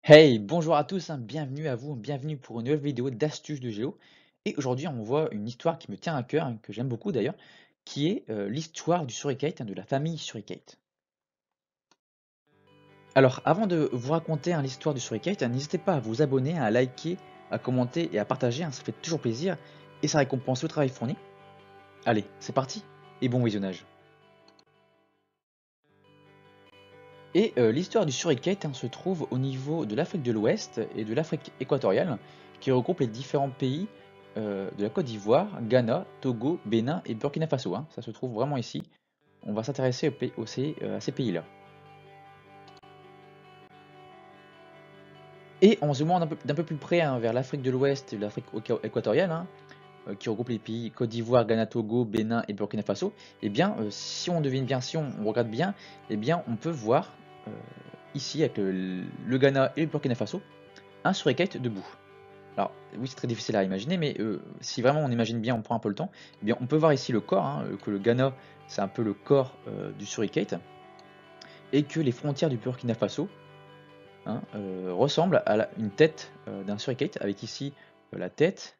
Hey, bonjour à tous, bienvenue à vous, bienvenue pour une nouvelle vidéo d'astuces de géo. Et aujourd'hui, on voit une histoire qui me tient à cœur, que j'aime beaucoup d'ailleurs, qui est l'histoire du Suricate, de la famille Suricate. Alors, avant de vous raconter l'histoire du Suricate, n'hésitez pas à vous abonner, à liker, à commenter et à partager, ça fait toujours plaisir et ça récompense le travail fourni. Allez, c'est parti et bon visionnage. Et l'histoire du Suricate se trouve au niveau de l'Afrique de l'Ouest et de l'Afrique équatoriale, qui regroupe les différents pays de la Côte d'Ivoire, Ghana, Togo, Bénin et Burkina Faso. Ça se trouve vraiment ici. On va s'intéresser à ces pays-là. Et en zoomant d'un peu plus près vers l'Afrique de l'Ouest et l'Afrique équatoriale, qui regroupe les pays Côte d'Ivoire, Ghana, Togo, Bénin et Burkina Faso, eh bien, si on devine bien, si on regarde bien, eh bien, on peut voir euh, ici avec le Ghana et le Burkina Faso un suricate debout. Alors oui, c'est très difficile à imaginer, mais si vraiment on imagine bien, on prend un peu le temps, eh bien, on peut voir ici le corps, que le Ghana c'est un peu le corps du suricate, et que les frontières du Burkina Faso ressemblent à une tête d'un suricate, avec ici la tête,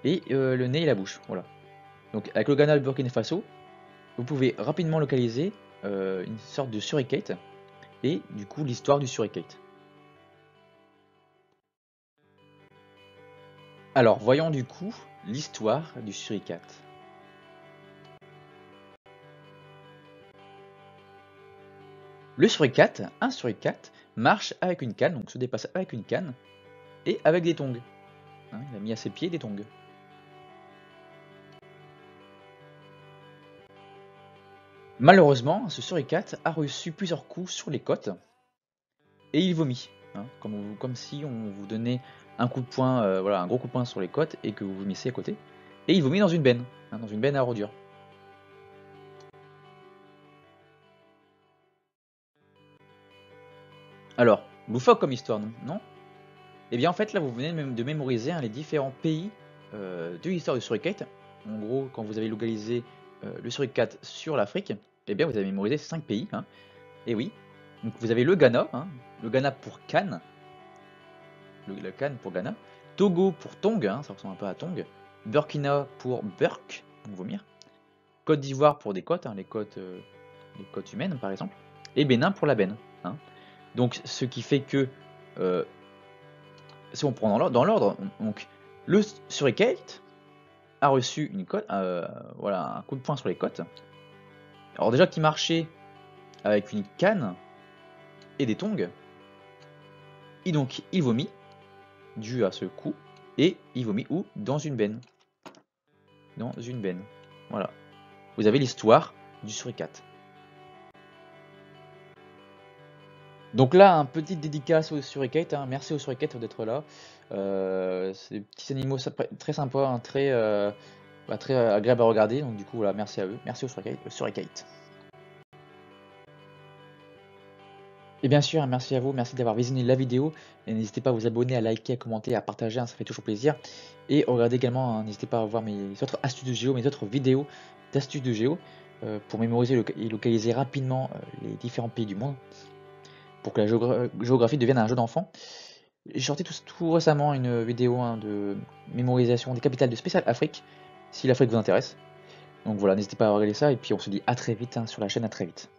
et le nez et la bouche. Voilà. Donc avec le Ghana et le Burkina Faso, vous pouvez rapidement localiser une sorte de suricate, et du coup l'histoire du suricate. Alors voyons du coup l'histoire du suricate. Le suricate, un suricate, marche avec une canne, donc se déplace avec une canne, et avec des tongs. Il a mis à ses pieds des tongs. Malheureusement, ce suricate a reçu plusieurs coups sur les côtes, et il vomit. Comme si on vous donnait un coup de poing, voilà, un gros coup de poing sur les côtes, et que vous vomissiez à côté. Et il vomit dans une benne à ordures. Alors, loufoque comme histoire, non? Non. Eh bien en fait là vous venez de mémoriser les différents pays de l'histoire du suricate. En gros, quand vous avez localisé le suricate sur l'Afrique, eh bien vous avez mémorisé 5 pays. Et oui, donc vous avez le Ghana pour Cannes, le Cannes pour Ghana, Togo pour Tong, ça ressemble un peu à Tong, Burkina pour Burk, donc vomir, Côte d'Ivoire pour des côtes, les côtes humaines par exemple, et Bénin pour la benne. Donc ce qui fait que si on prend dans l'ordre, donc le suricate a reçu une cote, voilà, un coup de poing sur les côtes. Alors déjà qu'il marchait avec une canne et des tongs, et donc il vomit dû à ce coup, et il vomit où? Dans une benne. Dans une benne. Voilà. Vous avez l'histoire du suricate. Donc là, un petit dédicace au suricate, merci au suricate d'être là. C'est des petits animaux très sympas, très agréables à regarder, donc du coup voilà, merci à eux, merci au suricate. Et bien sûr, merci à vous, merci d'avoir visionné la vidéo, et n'hésitez pas à vous abonner, à liker, à commenter, à partager, ça fait toujours plaisir. Et regardez également, n'hésitez pas à voir mes autres astuces de géo, mes autres vidéos d'astuces de géo, pour mémoriser et localiser rapidement les différents pays du monde, pour que la géographie devienne un jeu d'enfant. J'ai sorti tout récemment une vidéo de mémorisation des capitales de Spécial Afrique, si l'Afrique vous intéresse. Donc voilà, n'hésitez pas à regarder ça, et puis on se dit à très vite sur la chaîne, à très vite.